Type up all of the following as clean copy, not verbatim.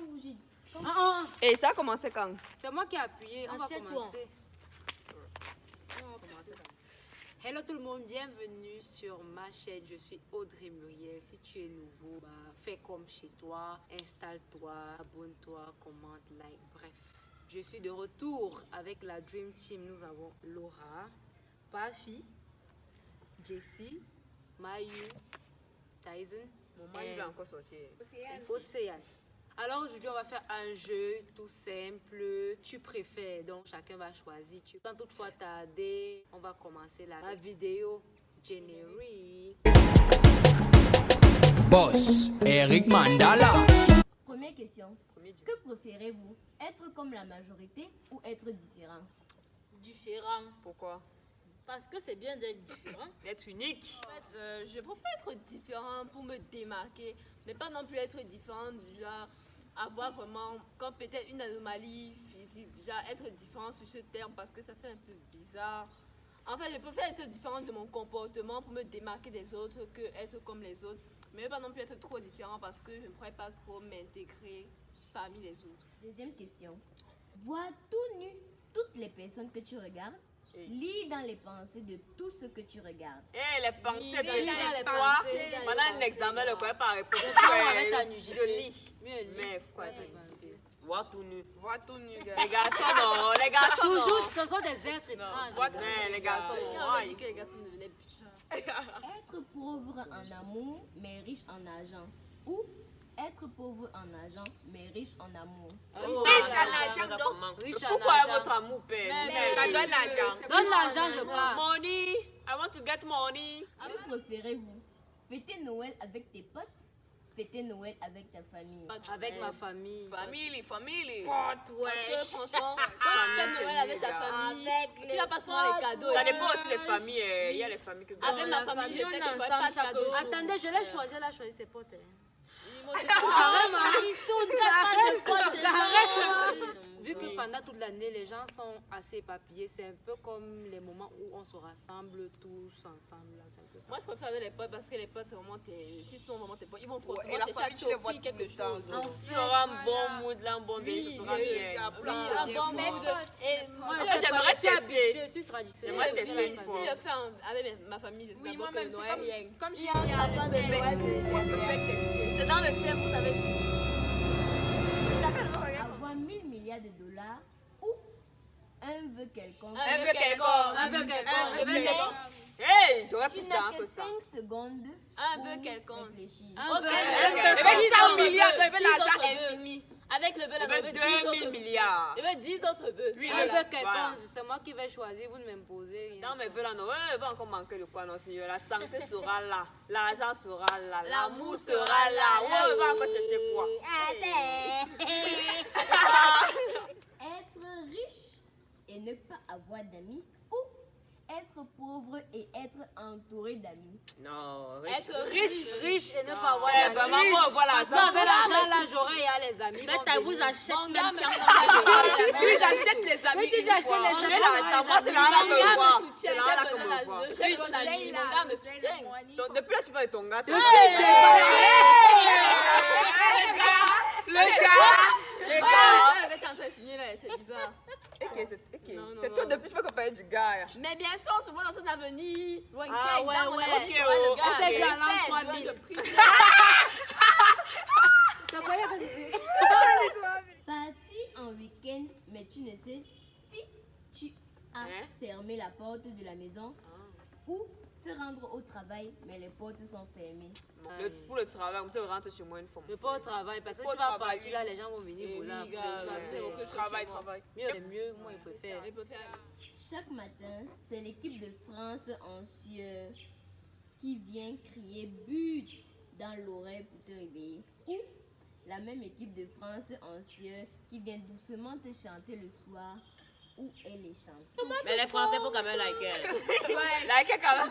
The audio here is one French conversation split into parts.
vous j'ai dit. Et ça a commencé quand? C'est moi qui ai appuyé. On va Assieds-toi. commencer. Hello tout le monde, bienvenue sur ma chaîne. Je suis Audrey Muriel. Si tu es nouveau, fais comme chez toi, installe-toi, abonne-toi, commente, like, bref. Je suis de retour avec la Dream Team. Nous avons Laura, Pafi, Jessie, Mayu, Tyson, Maman, il va encore sortir. Océane. Alors aujourd'hui on va faire un jeu tout simple, tu préfères, donc chacun va choisir. Sans toutefois tarder, on va commencer la vidéo générique. Boss, Eric Mandala. Première question. Que préférez-vous? Être comme la majorité ou être différent? Différent. Pourquoi? Parce que c'est bien d'être différent. Être unique. En fait, je préfère être différent pour me démarquer, mais pas non plus être différent du genre avoir vraiment comme peut-être une anomalie physique, déjà être différent sur ce terme parce que ça fait un peu bizarre. En fait, je préfère être différent de mon comportement pour me démarquer des autres que être comme les autres, mais pas non plus être trop différent parce que je ne pourrais pas trop m'intégrer parmi les autres. Deuxième question. Vois tout nu toutes les personnes que tu regardes. Lis dans les pensées de tout ce que tu regardes. Les pensées Lis dans les toi, pensées, dans les pendant un pensées, examen, le quoi pas répondre. Avec ta nudité. Je lis. Mieux lis. Mais pourquoi Ouais, t'as dit? Vois tout nu. Vois tout nu, gars. Les garçons, non. Les garçons, non. Toujours, ce sont des êtres étranges. vois les gars. Mais les garçons, Quand non. on a dit que les garçons devenaient bizarres. Être pauvre en amour mais riche en argent. Ou être pauvre en argent mais riche en amour. Riche en argent, donc. Riche en Pourquoi argent. votre amour, père? Ça donne l'argent. Donne l'argent, je pars. Money. I want to get money. Que préférez-vous? Fêter Noël avec tes potes? Fêter Noël avec ta famille? Avec ma famille. Famille. Parce que franchement, quand tu fais Noël avec ta famille, tu n'as pas souvent les cadeaux. Ça dépend aussi des familles. Il y a les familles que Avec ma famille, je sais que je ensemble pas de chaque cadeaux. jour. Attendez, je l'ai choisi, elle a choisi ses potes. Vu que pendant toute l'année, les gens sont assez éparpillés, c'est un peu comme les moments où on se rassemble tous ensemble. Là, c'est un peu ça. Moi, je préfère avec les potes parce que les potes, c'est vraiment tes. S'ils sont vraiment tes potes, ils vont Et forcément la chercher famille, à tu les vois t'offrir tout quelque le temps. chose. Tu auras un bon mood, là, un bon délire, Oui, ce sera bien. oui, un bon mood. Et moi, Ça, j'aimerais tester. Je suis traditionnelle. J'aimerais tester une si fois. je fais avec ma famille, je sais d'abord que Noël, rien. Comme je suis C'est dans le thème, vous savez. Avoir 1000 milliards de dollars ou un vœu quelconque? Un vœu quelconque. Hey, j'aurais Tu pu n'as ça que que ça. 5 secondes Un pour vœu quelconque. réfléchir. Ok. Avec 100 milliards, il veut l'argent infini. Avec le vœu, Je là, veux 2000 milliards. Je veux 10 autres vœux. Oui, Un le- peu quelconque, c'est moi qui vais choisir, vous ne m'imposez rien. Dans mes vœux là, non, va encore manquer de quoi, non, Seigneur. La santé sera là, l'argent sera là, l'amour sera là. Ouais, va encore chercher quoi? Être riche et ne pas avoir d'amis ou être pauvre et être entouré d'amis? Non, Être Riche et ne pas avoir Ouais, d'amis. vraiment, moi, voilà Parce ça. qu'avec l'argent, là, j'aurai et à les amis. Peut-être vont vous venir. achète Mon même gars, qui Lui, j'achète les amis. tu une j'achètes fois. les Je l'ai l'argent, moi, c'est là Mon que je gars vois. me soutient, C'est là j'ai que besoin je d'un- vois. j'ai besoin d'amis. Mon gars me soutient. Donc, depuis là, tu parles de ton gars. Le gars. T'es en train de signer là, c'est bizarre. C'est toi depuis que tu parles du gars. Mais bien sûr, on se voit dans un avenir lointain. Ah ouais, dans mon ouais. avenir, Ok, tu vois le oh, gars. ok. On s'est vu à l'an Fais, 3000. tu vois, le prix. Tu croyais que c'était... Partir en week-end, mais tu ne sais si tu as Hein? fermé la porte de la maison ou se rendre au travail, mais les portes sont fermées. Pour le travail, comme ça, on rentre chez moi une fois. Je pas au travail parce que Pas tu au vas travail, partir oui. là, les gens vont venir Eh vous là. oui, Tu gars, vas ouais. faire Ouais. Travail. mieux, c'est mieux, moi je préfère. Il peut faire. Chaque matin, c'est l'équipe de France en sueur qui vient crier but dans l'oreille pour te réveiller. Ou la même équipe de France en sueur qui vient doucement te chanter le soir où elle les chante. Mais les Français, faut quand même liker. Like quand même.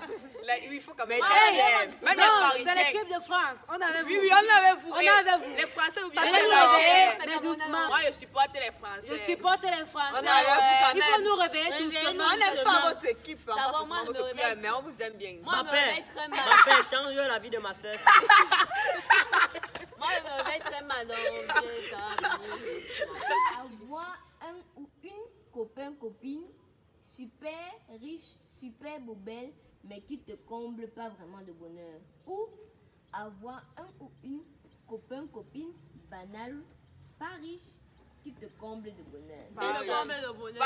Oui, il faut quand même. Mais Même les Non, Parisiens. c'est l'équipe de France. On avait Oui, on avait vous. On avait vous. Les Français ou bien Allez, les nous Marocains. réveiller, mais doucement. Moi, je supporte les Français. Je supporte les Français. On avait vous quand Il faut même. nous réveiller doucement. On n'aime pas votre équipe, hein, D'abord, pas moi, forcément je me votre réveille. club, mais on vous aime bien. Moi, je me père. réveille très mal. Ma père, change la vie de ma soeur. Moi, je me réveille très mal. Donc, bien, ça va. Avoir un ou une copain-copine super riche, super beau, belle, mais qui te comble pas vraiment de bonheur. Ou avoir un ou une copain-copine banal, pas riche, qui te comble de bonheur. Pas riche. de bonheur.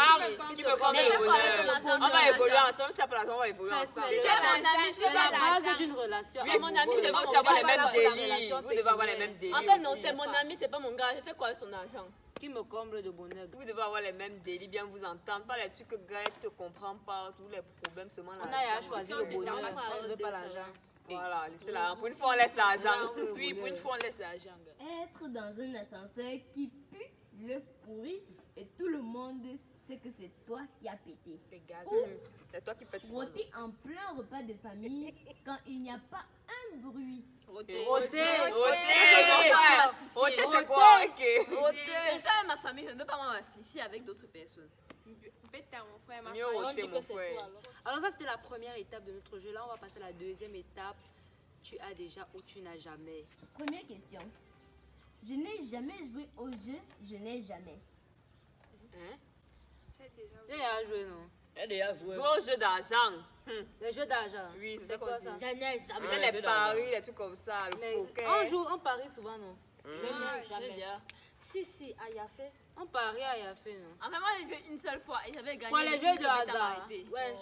Qui me comble Mais le c'est quoi avec bonheur. ma On va femme, évoluer l'argent? ensemble, si après la on va évoluer ensemble. C'est Tu es mon ami, c'est la base d'une relation. C'est mon ami, Vous c'est devez pas aussi mon avoir les gars. mêmes c'est pas la délits. relation Vous devez avoir les pécuniaire. mêmes délits. En fait, non, aussi. c'est mon ami, c'est pas mon gars. Je fais quoi avec son argent? Qui me comble de bonheur. Vous devez avoir les mêmes délits, bien vous entendre. Pas les trucs que Gaël te comprend pas, tous les problèmes seulement On a à l'argent. choisir le bonheur, on ne veut pas l'argent. Voilà, laissez l'argent. Pour une fois, on laisse l'argent. Oui, pour une fois, on laisse l'argent. Gars. Être dans un ascenseur qui pue l'œuf pourri et tout le monde sait que c'est toi qui as pété. Les gaz. C'est toi qui pètes sur moi. Rôter en plein repas de famille quand il n'y a pas un bruit. Roté. Ôtez. Ôtez, c'est quoi? Ok. Je suis avec ma famille, je ne veux pas m'associer avec d'autres personnes. Mieux ôter, mon frère. Alors ça, c'était la première étape de notre jeu. Là, on va passer à la deuxième étape. Tu as déjà ou tu n'as jamais. Première question. Je n'ai jamais joué au jeu, je n'ai jamais. Hein? J'ai déjà joué, non? Elle a déjà joué. Jouer au jeu d'argent. Le jeu d'argent. Oui, c'est quoi ça? J'en ai jamais. Peut-être les paris, les trucs comme ça, le Mais poker. on joue, on parie souvent, non? Jamais. Si, à Yafé. On parie à Yafé, non? Enfin, moi, j'ai joué une seule fois et j'avais gagné. Quoi, les le jeux truc de que t'as hasard? arrêté. Ouais.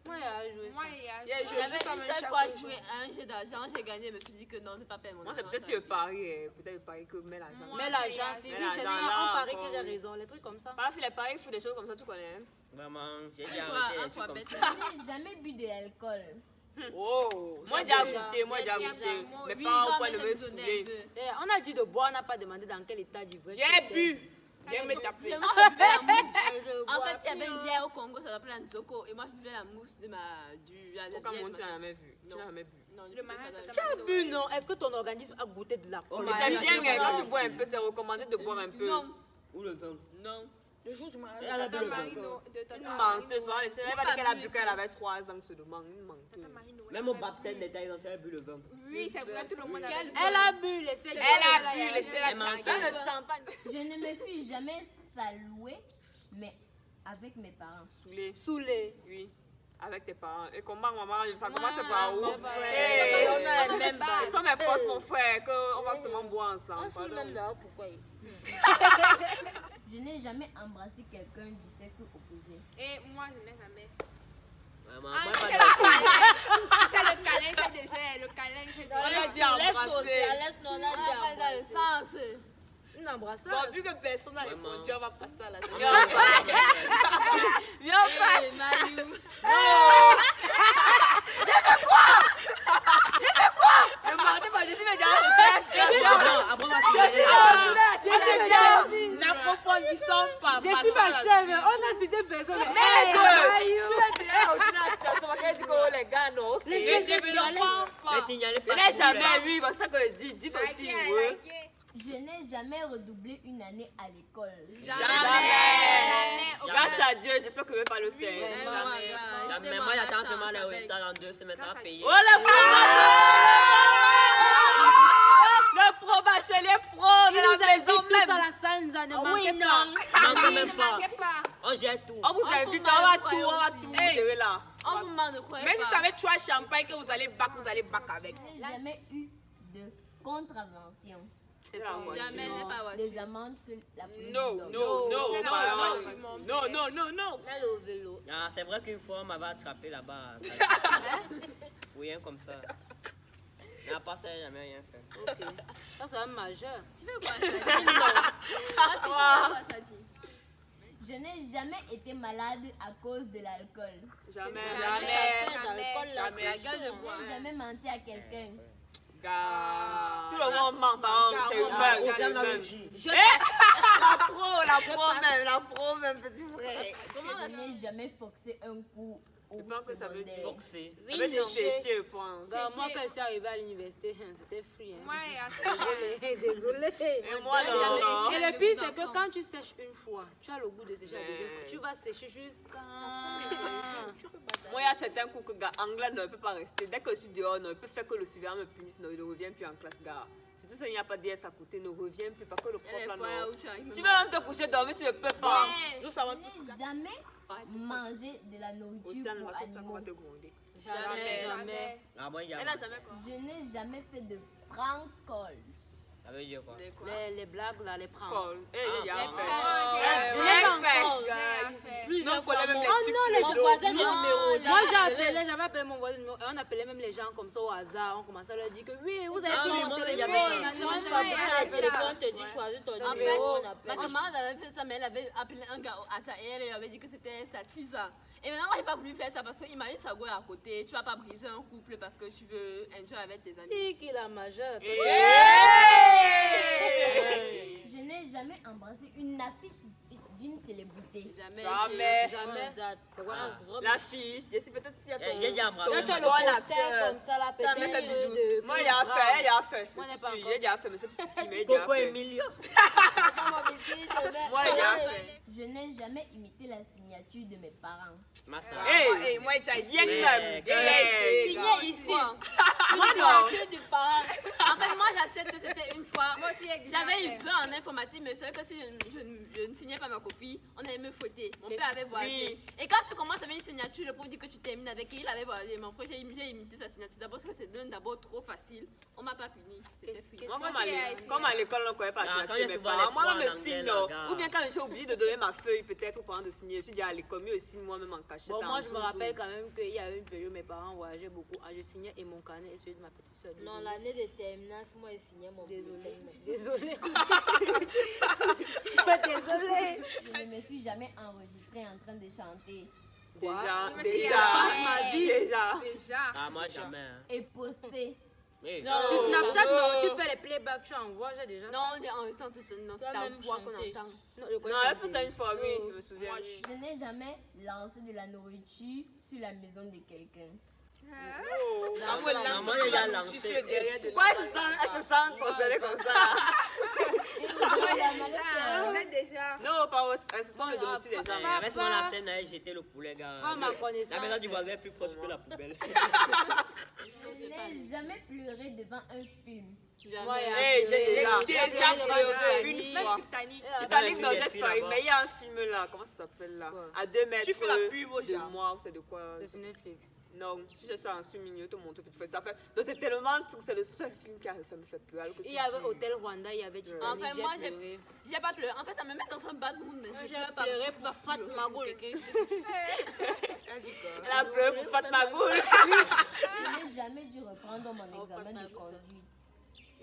Moi, j'ai joué ça. J'avais une seule fois joué à un jeu d'argent, j'ai gagné, je me suis dit que non, je ne vais pas perdre mon Moi, argent. c'est peut-être sur le pari, peut-être le pari que met l'argent. Mais l'argent, si Mais oui, c'est ça, l'argent, là, on parie que encore, j'ai oui. raison. Les trucs comme ça. Pas fait les paris, il faut des choses comme ça, tu connais. Hein? Vraiment, j'ai Un déjà fois, arrêté un les fois, trucs comme bête. ça. Je n'ai jamais bu de l'alcool. Oh. Moi, j'ai goûté, moi, j'ai goûté. Mais Oui, pas au non, point mais de je me vais te donner un saouler. peu. Eh, on a dit de boire, on n'a pas demandé dans quel état d'ivresse. J'ai bu. Viens me taper. C'est moi qui buvais la mousse. En fait, il y avait une bière au Congo, ça s'appelait un Zoko. Et moi, je buvais la mousse de la Aucun bière. monde, tu n'as jamais vu. Tu n'as jamais bu. Non, je Tu buvais pas as d'alcool. bu, non? Est-ce que ton organisme a goûté de l'alcool? Mais c'est bien, hein, quand tu bois un peu, c'est recommandé de boire un peu. Non, Ou le vin. non. Le jour du mariage. Elle a bu le vin. Une menteuse, voilà, c'est elle va dire qu'elle a bu quand elle avait 3 ans, se demande, une menteuse. Même au baptême des tailles, elle a bu le vin. Oui, c'est vrai, tout le monde a Quel Elle a bu, laissez Elle a bu, laissez-la Elle m'a tranquille. Le champagne. Je ne me suis jamais salouée, mais avec mes parents. Saoulé, saoulé. oui. Avec tes parents. Et comment maman, ça commence par où? mon frère. Hey, On a le même ils sont mes potes, mon frère, qu'on va seulement boire ensemble. On saoule pardon. même dehors, pourquoi? Je n'ai jamais embrassé quelqu'un du sexe opposé. Et moi, je n'ai jamais. Vraiment, Ah, moi, c'est pas le de- câlin. C'est le câlin, c'est déjà le câlin. C'est On a dit Laisse embrasser. on a dit dans le sens. Une embrassade. Bon, vu que personne n'a Vraiment. répondu, on va passer à la suite. Viens en face. Mayu. Le mardi, moi, j'ai dit, mais dans Après, on va se marier. N'approfondissons pas. Je suis ma chef, on a cité personne. Tu as dit, on a situation, on va dire que les gars, non. Ne développons Mais pas. signalez Je pas. n'ai s'il vous plaît. jamais vu, c'est ça que je dis. Dites aussi, oui. Je n'ai jamais redoublé une année à l'école. Jamais. Grâce à Dieu, j'espère que je ne vais pas le faire. Eh, Jamais. voilà. Mais moi, j'attends seulement les résultats dans 2 semaines, ça va payer. Oh, le pro bachelier pro Il de nous la a dit maison tous à même. la salle, nous en ne Oui, manquez non. pas. Manque Oui, même ne pas. manquez pas. On gère tout. On vous invite, on va tout gérer là. On vous demande de quoi. Même si ça va être 3 champagne que vous allez bac avec. Je n'ai jamais eu de contravention. C'est La quoi? voiture. Jamais, n'est pas Les voiture. amendes que la police Non, donne. non, non. C'est pas le non. maximum. Non. Là, le vélo. Ah, c'est vrai qu'une fois, on m'avait attrapé là-bas. Rien comme ça. Mais à part ça, j'ai jamais rien fait. Ok. Ça, c'est un majeur. Tu fais quoi, ça dit? Non. Toi, tu fais quoi, ça dit? Je n'ai jamais été malade à cause de l'alcool. Jamais. Jamais. La gueule de Je bois. n'ai jamais menti à quelqu'un. Gars. Tout le monde ment, par contre, c'est humain, On c'est ferme humain. la régie. La pro même, petit frère. Je n'ai jamais forcé un coup au Je pense que ça veut dire secondaire. Foxé. Ça veut dire sécher, je pense. Gars, moi, quand je suis arrivée à l'université, c'était free. Hein. Moi, il y a Désolée. Et moi, non. Et le pire, c'est que quand tu sèches une fois, tu as le goût de sécher la deuxième fois. Tu vas sécher jusqu'à. Moi, il y a certains coups que gars anglais ne peut pas rester. Dès que je suis dehors, non, il peut faire que le suivant me punisse, non, il ne revient plus en classe, gars. Surtout s'il n'y a pas d'IS à côté, ne reviens plus parce que le Il y a prof des là, fois là non. où tu arrives. Tu vas même te coucher dormir, tu ne peux pas. Nous Je savons n'ai tous. jamais mangé de la nourriture Océane, pour ma soeur, ça animaux. va te gronder. Jamais. Ah, moi, Elle n'a jamais quoi. Je n'ai jamais fait de prank calls. Ça veut dire quoi? Les blagues là, les pranks. Call. Eh, il y a Les un fait. Je l'ai encore. Plusieurs fois, fois. même les Oh trucs non, sur les le dos. voisins de Non, numéro. j'avais Moi, appelé. j'avais appelé mon voisin de numéro et on appelait même les gens comme ça au hasard. On commençait à leur dire que oui, vous avez Ah pris oui, mon moi, téléphone. il y avait ça. machin, Moi, machin. j'avais Le appelé. téléphone te dit choisis ton En numéro, on fait, appelle. ma camarade avait fait ça, mais elle avait appelé un gars à sa et elle lui avait dit que c'était sa tisa. Et maintenant, moi, j'ai pas voulu faire ça parce que imagine ça go à côté. Tu vas pas briser un couple parce que tu veux enjoy avec tes amis. Qui qui la majeure? Je n'ai jamais embrassé une affiche d'une célébrité. Jamais. Jamais. Jamais. C'est quoi ça? La fiche, je sais peut-être s'il y a ton... J'ai déjà embrassé. Là, tu as le Bon poster acteur. comme ça, là, Tu as même fait peut-être bisous. Moi, il y a fait, il y a fait. Moi, Je j'ai suis pas sûre, encore. il y a fait, mais c'est plus qui mais il y a Coco fait. Emilio. Moi, il y a fait. Je n'ai jamais imité la signature de mes parents. Ma soeur. Hey, Moi, j'ai bien que même. Signé ici. Moi, non. Du parent. En fait, moi, j'accepte que c'était une fois. Moi aussi, J'avais eu peur en informatique, mais c'est vrai que si je ne signais pas ma copie, on allait me fouetter. Mon père avait voisé. Oui. Et quand tu commences avec une signature, le prof dit que tu termines avec elle, il avait voisé. Mon frère, j'ai imité sa signature. D'abord parce que c'est d'abord trop facile. On m'a pas puni. C'était triste. Moi, Moi aussi, elle comme à l'école, on ne connaît pas Ah, la quand signature de il y a mes souvent parents. les Moi, trois on en me anglais, signe. là, gars. Ou bien quand j'ai oublié de donner ma feuille, peut-être, au parent de signer. Je suis dit à l'école, mieux signe moi-même en cachette. Bon, en moi, je me zouzou. rappelle quand même qu'il y avait une période où mes parents voyageaient beaucoup. Ah, je signais et mon carnet et celui de ma petite soeur. Non, l'année de terminale, moi, j'ai signé mon Désolée. bulletin. Désolée. Désolée. Je ne me suis jamais enregistrée en train de chanter Déjà, Mais c'est déjà. ma vie. Déjà. Déjà. Ah, moi, jamais. Hein. et poster. Hey. Non. Sur Snapchat, non, tu fais les playbacks, tu envoies, j'ai déjà. Non, on est en temps tout le temps. C'est ta même voix qu'on chanter. entend. Non, je Non, elle fait ça une fois, oui, je me souviens. Je n'ai jamais lancé de la nourriture sur la maison de quelqu'un. Non, moi, j'ai déjà lancé. Pourquoi elle se sent concernée comme ça? Déjà. Non, pas au dans le domicile des gens. Eh, reste dans la fenêtre, là, j'étais le poulet, gars. Pas ma connaissance. La maison du voisin est plus proche que la poubelle. Je n'ai jamais pleuré devant un film. Moi, il y a Hey, j'ai déjà Déjà pleuré Même une fois. Titanic. Titanic, non, les j'ai filles failli, là-bas. mais il y a un film là, comment ça s'appelle là? Quoi? À 2 mètres Tu fais la pub aux de gens. moi, c'est de quoi? C'est sur Netflix. Non, tu cherches ça en sous-mignon, te montre, tu fais ça. Donc c'est tellement, c'est le seul film qui a réussi à me faire peur. alors que Il y c'est avait dit- Hôtel Rwanda, il y avait Titanic, Enfin, moi, j'ai pleuré. j'ai pas pleuré. En fait, ça me met dans un bad mood. Mais J'ai pleuré pour Fatma Goul. Elle a pleuré pour Fatma Goul. Je n'ai jamais dû reprendre mon examen de conduite.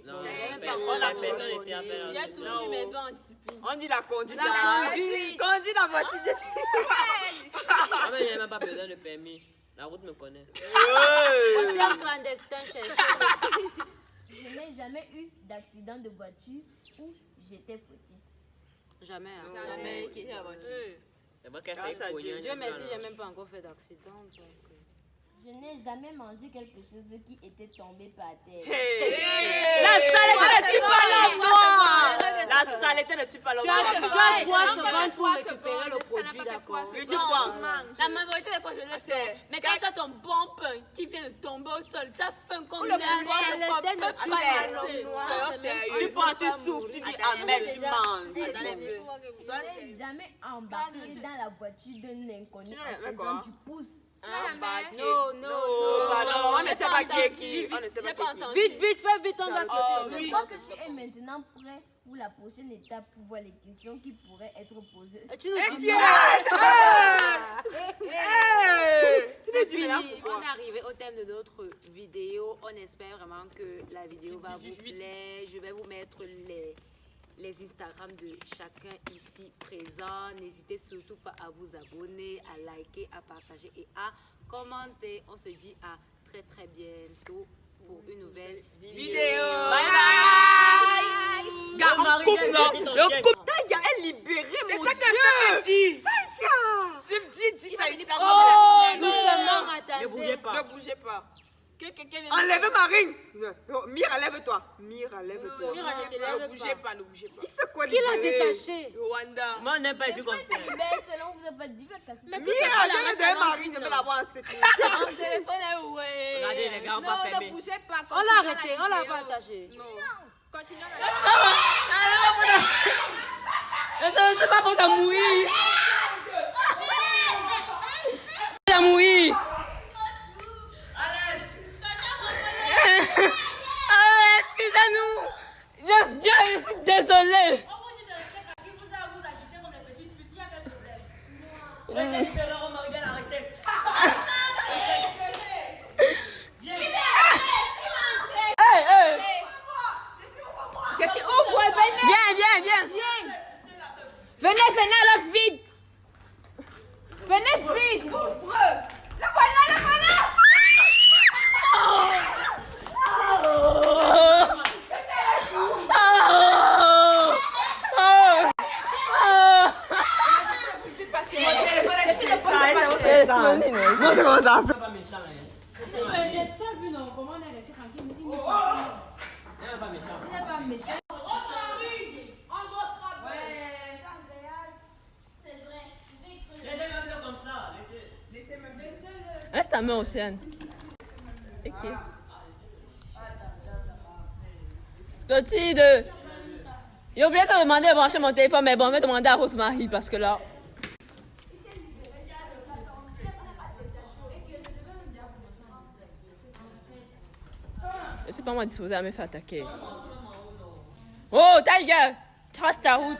Non, pas on encore a la fait ça, conduite. ici à faire. J'ai toujours eu mes vœux en discipline. On dit la conduite. La là. conduite. Conduit la voiture. Ah, mais j'ai même pas besoin de permis. La route me connaît. On s'est en clandestin chercher. Je n'ai jamais eu d'accident de voiture où j'étais fautif. Jamais. hein. Jamais qui est la voiture. C'est moi qui ai Grâce fait à cogner Dieu. un Dieu truc merci, là, j'ai là. même pas encore fait d'accident. donc, Je n'ai jamais mangé quelque chose qui était tombé par terre. Hey. La saleté ne tue pas l'homme noir. La saleté ne tue pas l'homme Tu as noir. 3 Encore secondes pour 3 récupérer le secondes, ça n'a produit, pas fait 3 d'accord. Oui, tu secondes, prends. tu manges. La majorité des fois, je le sais. Mais quand tu as ton bon pain qui vient de tomber au sol, tu as faim comme Ou le une bon enfant, pain, le le pain thé ne peut tue pas pas passer. l'homme noir. Tu prends, tu souffles, tu dis amen, tu manges. Je n'ai jamais embarqué dans la voiture d'un inconnu Tu n'as en jamais faisant quoi? du pouce. Non, non, Oh, pardon, on ne sait pas qui est entendu. qui. On ne sait J'ai pas pas qui est qui. entendu. Vite, vite, fais vite, on doit Oh, quitter. Je crois que tu es maintenant prêt pour la prochaine étape pour voir les questions qui pourraient être posées. Tu nous dis c'est fini. On est arrivé au thème de notre vidéo. On espère vraiment que la vidéo va vous plaire. Je vais vous mettre les Instagram de chacun ici présent. N'hésitez surtout pas à vous abonner, à liker, à partager et à commenter. On se dit à très très bientôt pour une nouvelle vidéo. Bye bye. Gars, on coupe, non? Le coupe. Taïga est libérée, C'est mon ça qu'elle Dieu. fait, Betty. Dis ça ici. Oh, nous seulement Ne attendez. bougez pas. Ne bougez pas. Que quelqu'un vienne. Enlève Marine. Mira, lève-toi. Mira, lève-toi. Mira, ne te Ne lève bougez pas. pas, ne bougez pas. Il fait quoi Qui l'a libéré? détaché? Rwanda. Moi, on n'aime pas vu comme ça. Mais selon vous, n'avez pas dit que Mira, viens de Marine, je vais la voir en sécurité. Mon téléphone est ouais. Regardez, les gars, on Non, va ne fermer. bougez pas. On l'a arrêté, on l'a pas attaché. Non. Continuons C'est pas pour t'amourir. T'amourir. Excusez-nous. Je suis désolée. Jessie, ouvre, venez. Viens. Venez, alors vite. Venez vite. Le voilà. Jessie, ne pose pas. Montre comment ça fait. Laisse ta main, Océane. Ok. Clotilde. J'ai oublié de te demander de brancher mon téléphone, mais bon, je vais demander à Rosemary parce que là. Je suis pas moi disposée à me faire attaquer. Oh, Tiger! Trace ta route.